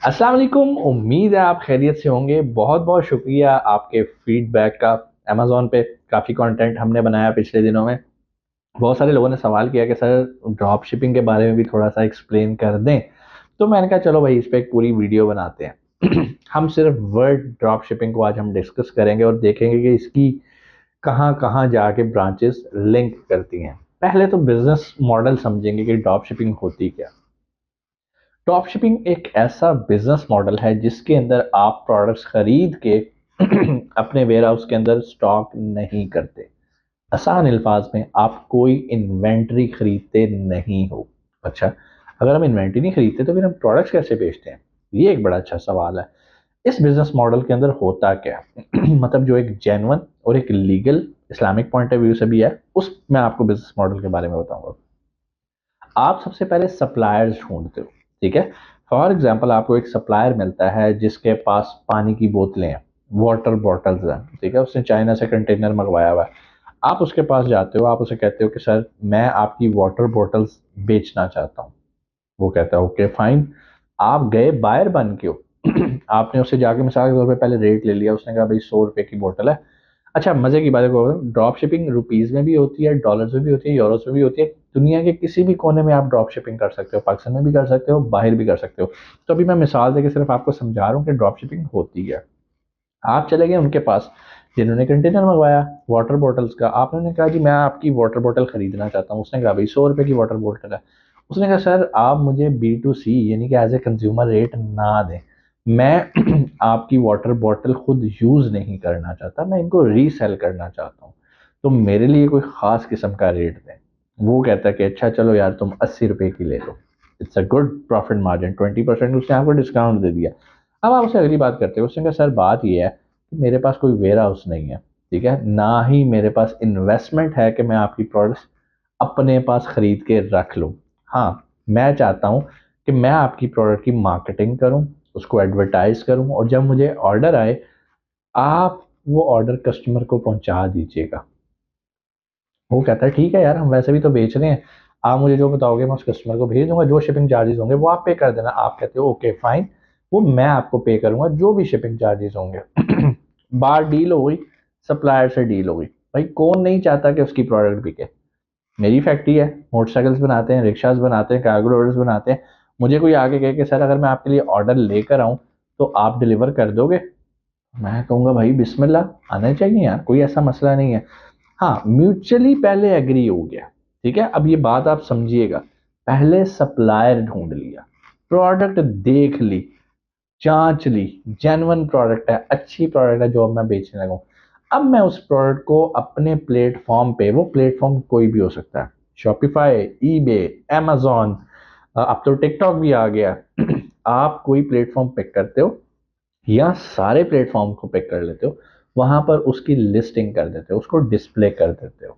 अस्सलाम वालेकुम। उम्मीद है आप खैरियत से होंगे। बहुत बहुत शुक्रिया आपके फीडबैक का। अमेज़ॉन पे काफ़ी कंटेंट हमने बनाया पिछले दिनों में। बहुत सारे लोगों ने सवाल किया कि सर ड्रॉप शिपिंग के बारे में भी थोड़ा सा एक्सप्लेन कर दें। तो मैंने कहा चलो भाई इस पे एक पूरी वीडियो बनाते हैं। हम सिर्फ वर्ड ड्रॉप शिपिंग को आज हम डिस्कस करेंगे और देखेंगे कि इसकी कहाँ कहाँ जाके ब्रांचेस लिंक करती हैं। पहले तो बिजनेस मॉडल समझेंगे कि ड्रॉप शिपिंग होती क्या। ड्रॉप शिपिंग एक ऐसा बिजनेस मॉडल है जिसके अंदर आप प्रोडक्ट्स खरीद के अपने वेयर हाउस के अंदर स्टॉक नहीं करते। आसान अल्फाज में आप कोई इन्वेंट्री खरीदते नहीं हो। अच्छा, अगर हम इन्वेंट्री नहीं खरीदते तो फिर हम प्रोडक्ट्स कैसे बेचते हैं? ये एक बड़ा अच्छा सवाल है। इस बिजनेस मॉडल के अंदर होता क्या है? मतलब जो एक जेन्युइन और एक legal Islamic point of view से भी है, उस मैं आपको बिजनेस मॉडल के बारे में बताऊंगा। आप सबसे पहले सप्लायर्स ढूंढते हो, ठीक है। फॉर एग्जांपल आपको एक सप्लायर मिलता है जिसके पास पानी की बोतलें हैं, वाटर बॉटल्स हैं, ठीक है। उसने चाइना से कंटेनर मंगवाया हुआ है। आप उसके पास जाते हो, आप उसे कहते हो कि सर मैं आपकी वाटर बॉटल्स बेचना चाहता हूँ। वो कहता है ओके फाइन। आप गए बायर बन के हो। आपने उससे जाके मिसाल के तौर पे पहले रेट ले लिया। उसने कहा भाई 100 रुपए की बोतल है। अच्छा, मजे की बात है, ड्रॉप शिपिंग रुपीज में भी होती है, डॉलर्स में भी होती है, यूरोस में भी होती है। दुनिया के किसी भी कोने में आप ड्रॉप शिपिंग कर सकते हो, पाकिस्तान में भी कर सकते हो, बाहर भी कर सकते हो। तो अभी मैं मिसाल देके सिर्फ आपको समझा रहा हूँ कि ड्रॉप शिपिंग होती है। आप चले गए उनके पास जिन्होंने कंटेनर मंगवाया वाटर बॉटल्स का। आपने कहा जी मैं आपकी वाटर बॉटल खरीदना चाहता हूँ। उसने कहा भाई 100 रुपए की वाटर बॉटल है। उसने कहा सर आप मुझे B2C यानी कि एज ए कंज्यूमर रेट ना दें। मैं आपकी वाटर बॉटल खुद यूज नहीं करना चाहता, मैं इनको रीसेल करना चाहता हूँ। तो मेरे लिए कोई खास किस्म का रेट दें। वो कहता है कि अच्छा चलो यार तुम 80 रुपए की ले लो। It's a good profit margin, 20% उसने आपको डिस्काउंट दे दिया। अब आप उससे अगली बात करते हो। उसने कहा सर बात ये है कि मेरे पास कोई वेयर हाउस नहीं है, ठीक है, ना ही मेरे पास इन्वेस्टमेंट है कि मैं आपकी प्रोडक्ट्स अपने पास खरीद के रख लूँ। हाँ, मैं चाहता हूँ कि मैं आपकी प्रोडक्ट की मार्केटिंग करूँ, उसको एडवर्टाइज करूँ, और जब मुझे ऑर्डर आए आप वो ऑर्डर कस्टमर को पहुंचा दीजिएगा। वो कहता है ठीक है यार, हम वैसे भी तो बेच रहे हैं, आप मुझे जो बताओगे मैं उस कस्टमर को भेज दूंगा, जो शिपिंग चार्जेस होंगे वो आप पे कर देना। आप कहते हो ओके फाइन, वो मैं आपको पे करूंगा जो भी शिपिंग चार्जेस होंगे। बार डील हो गई, सप्लायर से डील हो गई। भाई कौन नहीं चाहता कि उसकी प्रोडक्ट बिके? मेरी फैक्ट्री है, मोटरसाइकिल्स बनाते हैं, रिक्शाज बनाते हैं, कार्गो लोडर्स बनाते हैं। मुझे कोई आके कहे कि सर अगर मैं आपके लिए ऑर्डर लेकर आऊं तो आप डिलीवर कर दोगे? मैं कहूंगा भाई बिस्मिल्लाह, आना चाहिए यार, कोई ऐसा मसला नहीं है। हाँ, म्यूचुअली पहले एग्री हो गया, ठीक है। अब ये बात आप समझिएगा। पहले सप्लायर ढूंढ लिया, प्रोडक्ट देख ली, जांच ली, जेन्युइन प्रोडक्ट है, अच्छी प्रोडक्ट है जो अब मैं बेचने लगा हूं। अब मैं उस प्रोडक्ट को अपने प्लेटफॉर्म पे, वो प्लेटफॉर्म कोई भी हो सकता है, शॉपिफाई, ईबे, amazon, अब तो टिकटॉक भी आ गया। आप कोई प्लेटफॉर्म पिक करते हो या सारे प्लेटफॉर्म को पिक कर लेते हो, वहां पर उसकी लिस्टिंग कर देते हो, उसको डिस्प्ले कर देते हो।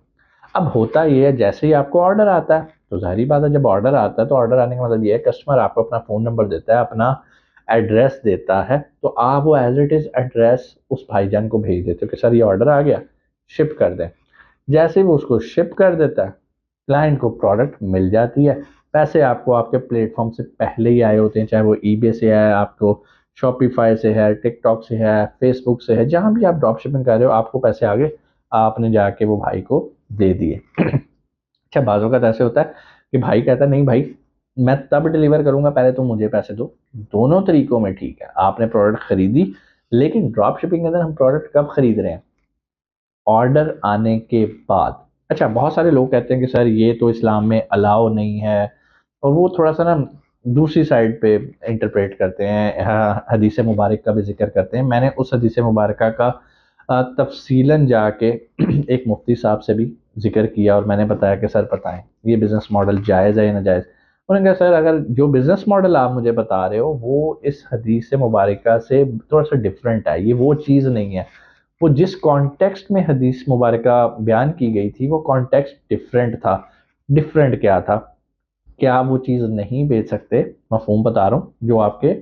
अब होता ये है जैसे ही आपको ऑर्डर आता है, तो जाहिर बात है जब ऑर्डर आता है तो ऑर्डर आने का मतलब ये है कस्टमर आपको अपना फ़ोन नंबर देता है, अपना एड्रेस देता है, तो आप वो एज इट इज़ एड्रेस उस भाईजान को भेज देते हो कि सर ये ऑर्डर आ गया, शिप कर दें। जैसे ही वो उसको शिप कर देता है, क्लाइंट को प्रोडक्ट मिल जाती है। पैसे आपको आपके प्लेटफॉर्म से पहले ही आए होते हैं, चाहे वो ईबे से है, आपको शॉपिफाई से है, टिकटॉक से है, फेसबुक से है, जहां भी आप ड्रॉप शिपिंग कर रहे हो आपको पैसे आगे, आपने जाके वो भाई को दे दिए। अच्छा, बाजों का तो ऐसे होता है कि भाई कहता है नहीं भाई, मैं तब डिलीवर करूंगा, पहले तुम मुझे पैसे दो। दोनों तरीकों में ठीक है, आपने प्रोडक्ट खरीदी। लेकिन ड्रॉप शिपिंग के अंदर हम प्रोडक्ट कब खरीद रहे हैं? ऑर्डर आने के बाद। अच्छा, बहुत सारे लोग कहते हैं कि सर ये तो इस्लाम में अलाउ नहीं है, और वो थोड़ा सा ना दूसरी साइड पे इंटरप्रेट करते हैं, हदीस मुबारक का भी जिक्र करते हैं। मैंने उस हदीस मुबारक का तफसीलन जाके एक मुफ्ती साहब से भी जिक्र किया और मैंने बताया कि सर बताएं ये बिज़नेस मॉडल जायज़ है या नाजायज़। उन्होंने कहा सर अगर जो बिज़नेस मॉडल आप मुझे बता रहे हो वो इस हदीस मुबारक से थोड़ा सा डिफरेंट है, ये वो चीज़ नहीं है। वो जिस कॉन्टेक्स्ट में हदीस मुबारक बयान की गई थी वो कॉन्टेक्स्ट डिफरेंट था। डिफरेंट क्या था? क्या आप वो चीज़ नहीं बेच सकते? मफहूम बता रहा हूँ, जो आपके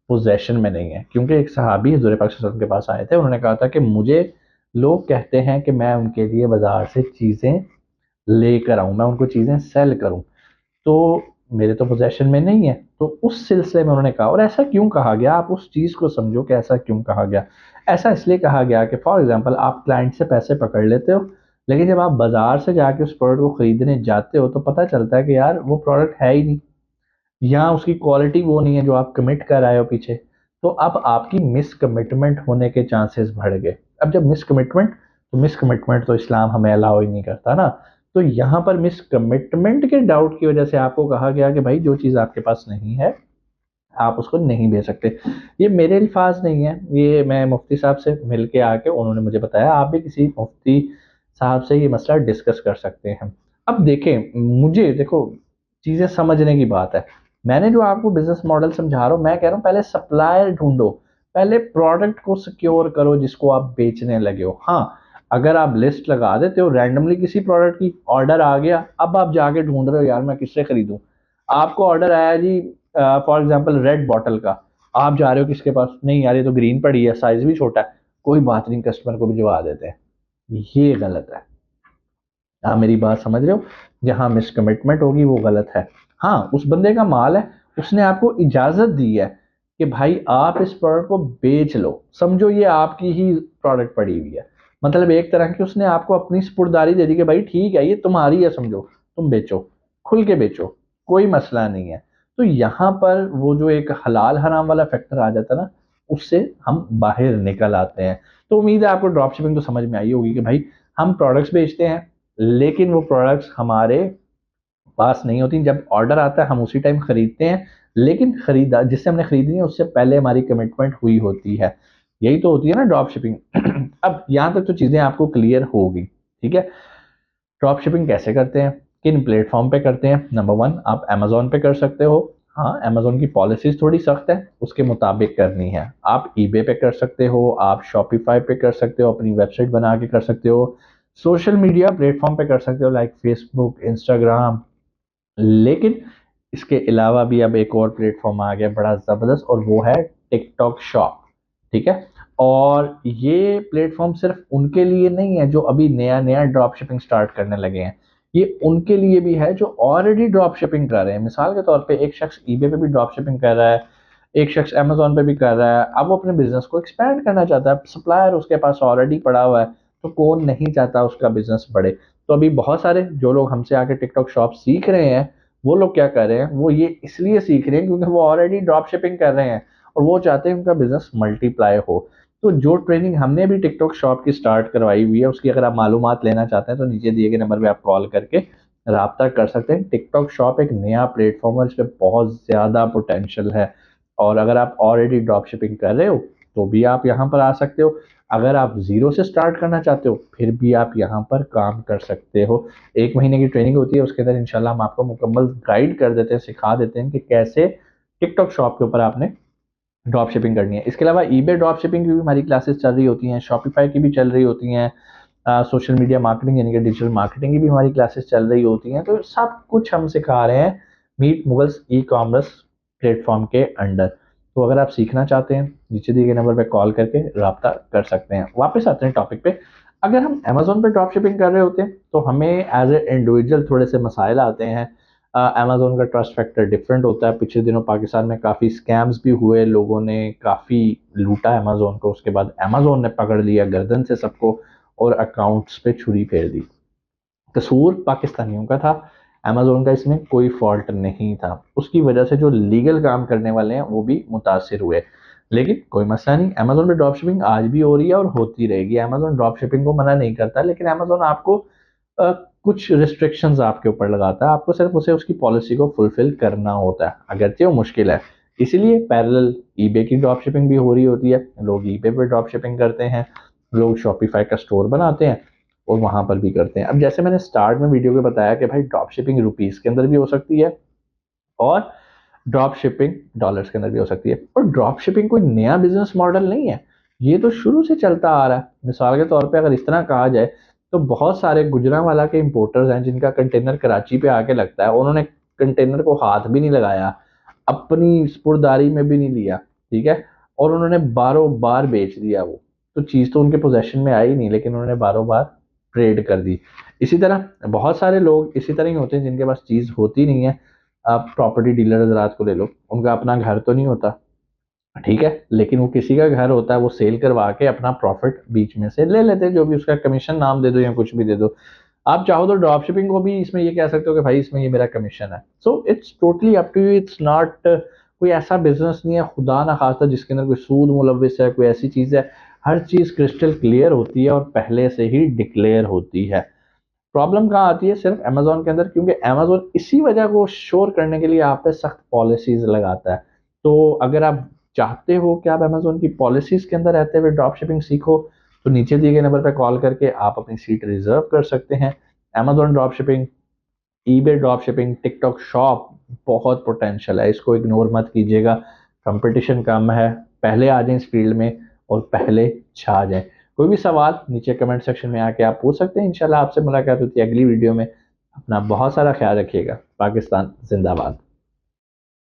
पोजेशन में नहीं है। क्योंकि एक सहाबी हुज़ूर पाक सल्लल्लाहु अलैहि वसल्लम के पास आए थे, उन्होंने कहा था कि मुझे लोग कहते हैं कि मैं उनके लिए बाजार से चीज़ें लेकर आऊँ, मैं उनको चीज़ें सेल करूँ। तो मेरे तो पोजेशन में नहीं है। तो उस सिलसिले में उन्होंने कहा, और ऐसा क्यों कहा गया, आप उस चीज़ को समझो कि ऐसा क्यों कहा गया। ऐसा इसलिए कहा गया कि फॉर एग्जांपल आप क्लाइंट से पैसे पकड़ लेते हो, लेकिन जब आप बाजार से जाके उस प्रोडक्ट को खरीदने जाते हो तो पता चलता है कि यार वो प्रोडक्ट है ही नहीं, या उसकी क्वालिटी वो नहीं है जो आप कमिट कर आए हो पीछे। तो अब आपकी मिस कमिटमेंट होने के चांसेस बढ़ गए। अब जब मिस कमिटमेंट तो इस्लाम हमें अलाउ ही नहीं करता ना। तो यहाँ पर मिस कमिटमेंट के डाउट की वजह से आपको कहा गया कि भाई जो चीज़ आपके पास नहीं है आप उसको नहीं भेज सकते। ये मेरे अल्फाज नहीं है, ये मैं मुफ्ती साहब से मिल के आके उन्होंने मुझे बताया। आप भी किसी मुफ्ती साहब से ये मसला डिस्कस कर सकते हैं। अब देखें, मुझे देखो चीज़ें समझने की बात है। मैंने जो आपको बिजनेस मॉडल समझा रहा हूँ, मैं कह रहा हूँ पहले सप्लायर ढूंढो, पहले प्रोडक्ट को सिक्योर करो जिसको आप बेचने लगे हो। हाँ, अगर आप लिस्ट लगा देते हो रैंडमली किसी प्रोडक्ट की, ऑर्डर आ गया, अब आप जाके ढूंढ रहे हो यार मैं किससे खरीदूं। आपको ऑर्डर आया जी फॉर एग्जांपल रेड बॉटल का, आप जा रहे हो किसके पास, नहीं यार ये तो ग्रीन पड़ी है, साइज भी छोटा है, कोई बात नहीं कस्टमर को भिजवा देते हैं। ये गलत है। आप मेरी बात समझ रहे हो, जहां मिसकमिटमेंट होगी वो गलत है। हाँ, उस बंदे का माल है, उसने आपको इजाजत दी है कि भाई आप इस प्रोडक्ट को बेच लो, समझो ये आपकी ही प्रोडक्ट पड़ी हुई है, मतलब एक तरह की उसने आपको अपनी स्पुर्दारी दे दी कि भाई ठीक है ये तुम्हारी है, समझो तुम बेचो, खुल के बेचो, कोई मसला नहीं है। तो यहाँ पर वो जो एक हलाल हराम वाला फैक्टर आ जाता है ना, उससे हम बाहर निकल आते हैं। तो उम्मीद है आपको ड्रॉप शिपिंग तो समझ में आई होगी कि भाई हम प्रोडक्ट्स बेचते हैं, लेकिन वो प्रोडक्ट्स हमारे पास नहीं होती। जब ऑर्डर आता है हम उसी टाइम खरीदते हैं, लेकिन खरीदा जिससे हमने खरीदनी है उससे पहले हमारी कमिटमेंट हुई होती है। यही तो होती है ना ड्रॉप शिपिंग। अब यहाँ तक तो चीजें आपको क्लियर होगी, ठीक है। ड्रॉप शिपिंग कैसे करते हैं, किन प्लेटफॉर्म पे करते हैं। नंबर वन, आप अमेजोन पे कर सकते हो। हाँ, अमेजोन की पॉलिसीज थोड़ी सख्त है, उसके मुताबिक करनी है। आप ईबे पे कर सकते हो, आप शॉपिफाई पे कर सकते हो, अपनी वेबसाइट बना के कर सकते हो। सोशल मीडिया प्लेटफॉर्म पे कर सकते हो लाइक फेसबुक, इंस्टाग्राम। लेकिन इसके अलावा भी अब एक और प्लेटफॉर्म आ गया बड़ा ज़बरदस्त, और वो है टिकटॉक शॉप, ठीक है। और ये प्लेटफॉर्म सिर्फ उनके लिए नहीं है जो अभी नया नया ड्रॉप शिपिंग स्टार्ट करने लगे हैं, ये उनके लिए भी है जो ऑलरेडी ड्रॉप शिपिंग कर रहे हैं। मिसाल के तौर पे एक शख्स ईबे पे भी ड्रॉप शिपिंग कर रहा है, एक शख्स अमेजोन पे भी कर रहा है, अब वो अपने बिजनेस को एक्सपैंड करना चाहता है, सप्लायर उसके पास ऑलरेडी पड़ा हुआ है, तो कौन नहीं चाहता उसका बिजनेस बढ़े। तो अभी बहुत सारे जो लोग हमसे आके टिकटॉक शॉप सीख रहे हैं, वो लोग क्या कर रहे हैं, वो ये इसलिए सीख रहे हैं क्योंकि वो ऑलरेडी ड्रॉप शिपिंग कर रहे हैं और वो चाहते हैं उनका बिजनेस मल्टीप्लाई हो। तो जो ट्रेनिंग हमने भी टिकटॉक शॉप की स्टार्ट करवाई हुई है, उसकी अगर आप मालूमात लेना चाहते हैं तो नीचे दिए गए नंबर पे आप कॉल करके राब्ता कर सकते हैं। टिकटॉक शॉप एक नया प्लेटफॉर्म है, इस पर बहुत ज़्यादा पोटेंशियल है। और अगर आप ऑलरेडी ड्रॉप शिपिंग कर रहे हो तो भी आप यहाँ पर आ सकते हो। अगर आप जीरो से स्टार्ट करना चाहते हो फिर भी आप यहाँ पर काम कर सकते हो। 1 महीने की ट्रेनिंग होती है, उसके अंदर इंशाल्लाह हम आपको मुकम्मल गाइड कर देते हैं, सिखा देते हैं कि कैसे टिकटॉक शॉप के ऊपर आपने ड्रॉप शिपिंग करनी है। इसके अलावा ईबे ड्रॉप शिपिंग की भी हमारी क्लासेस चल रही होती हैं, शॉपिफाई की भी चल रही होती हैं, सोशल मीडिया मार्केटिंग यानी कि डिजिटल मार्केटिंग की भी हमारी क्लासेस चल रही होती हैं। तो सब कुछ हम सिखा रहे हैं meet Mughals e commerce platform के अंडर। तो अगर आप सीखना चाहते हैं नीचे दिए गए नंबर पर कॉल करके रब्ता कर सकते हैं। वापस आते हैं टॉपिक पे। अगर हम अमेजोन पे ड्रॉप शिपिंग कर रहे होते हैं तो हमें एज ए इंडिविजुअल थोड़े से मसाइल आते हैं। अमेजोन का ट्रस्ट फैक्टर डिफरेंट होता है। पिछले दिनों पाकिस्तान में काफ़ी स्कैम्स भी हुए, लोगों ने काफ़ी लूटा अमेजोन को, उसके बाद अमेजोन ने पकड़ लिया गर्दन से सबको और अकाउंट्स पे छुरी फेर दी। कसूर पाकिस्तानियों का था, अमेजोन का इसमें कोई फॉल्ट नहीं था। उसकी वजह से जो लीगल काम करने वाले हैं वो भी मुतासिर हुए। लेकिन कोई मसला नहीं, अमेजोन पे ड्रॉप शिपिंग आज भी हो रही है और होती रहेगी। अमेजोन ड्रॉप शिपिंग को मना नहीं करता, लेकिन अमेजोन आपको कुछ रिस्ट्रिक्शंस आपके ऊपर लगाता है, आपको सिर्फ उसे उसकी पॉलिसी को फुलफिल करना होता है, अगरचे वो मुश्किल है। इसीलिए पैरेलल ईबे की ड्रॉप शिपिंग भी हो रही होती है, लोग ईबे पे ड्रॉप शिपिंग करते हैं, लोग शॉपिफाई का स्टोर बनाते हैं और वहां पर भी करते हैं। अब जैसे मैंने स्टार्ट में वीडियो में बताया कि भाई ड्रॉप शिपिंग रुपीस के अंदर भी हो सकती है और ड्रॉप शिपिंग डॉलर्स के अंदर भी हो सकती है। और ड्रॉप शिपिंग कोई नया बिजनेस मॉडल नहीं है, ये तो शुरू से चलता आ रहा है। मिसाल के तौर पे अगर इस तरह कहा जाए तो बहुत सारे गुजरांवाला के इंपोर्टर्स हैं जिनका कंटेनर कराची पे आके लगता है, उन्होंने कंटेनर को हाथ भी नहीं लगाया, अपनी स्पुर्दारी में भी नहीं लिया, ठीक है, और उन्होंने बारों बार बेच दिया। वो तो चीज़ तो उनके पोजेशन में आई नहीं, लेकिन उन्होंने बारों बार ट्रेड कर दी। इसी तरह बहुत सारे लोग इसी तरह ही होते हैं जिनके पास चीज़ होती नहीं है, आप प्रॉपर्टी डीलर हजरात को ले लो, उनका अपना घर तो नहीं होता, ठीक है, लेकिन वो किसी का घर होता है, वो सेल करवा के अपना प्रॉफिट बीच में से ले लेते हैं, जो भी उसका कमीशन नाम दे दो या कुछ भी दे दो। आप चाहो तो ड्रॉप शिपिंग को भी इसमें ये कह सकते हो कि भाई इसमें ये मेरा कमीशन है। So it's totally up to you, it's not कोई ऐसा बिजनेस नहीं है खुदा ना खास्ता जिसके अंदर कोई सूद मुलविस है, कोई ऐसी चीज़ है। हर चीज़ क्रिस्टल क्लियर होती है और पहले से ही डिक्लेयर होती है। प्रॉब्लम कहाँ आती है? सिर्फ अमेजोन के अंदर, क्योंकि अमेजोन इसी वजह को श्योर करने के लिए आप पे सख्त पॉलिसीज लगाता है। तो अगर आप चाहते हो कि आप अमेजोन की पॉलिसीज के अंदर रहते हुए ड्रॉप शिपिंग सीखो, तो नीचे दिए गए नंबर पर कॉल करके आप अपनी सीट रिजर्व कर सकते हैं। Amazon drop shipping, eBay drop shipping, TikTok shop, बहुत पोटेंशियल है, इसको इग्नोर मत कीजिएगा। कंपटीशन कम है, पहले आ जाएं इस फील्ड में और पहले छा जाएं। कोई भी सवाल नीचे कमेंट सेक्शन में आके आप पूछ सकते हैं। इंशाल्लाह आपसे मुलाकात होती है अगली वीडियो में। अपना बहुत सारा ख्याल रखिएगा। पाकिस्तान जिंदाबाद।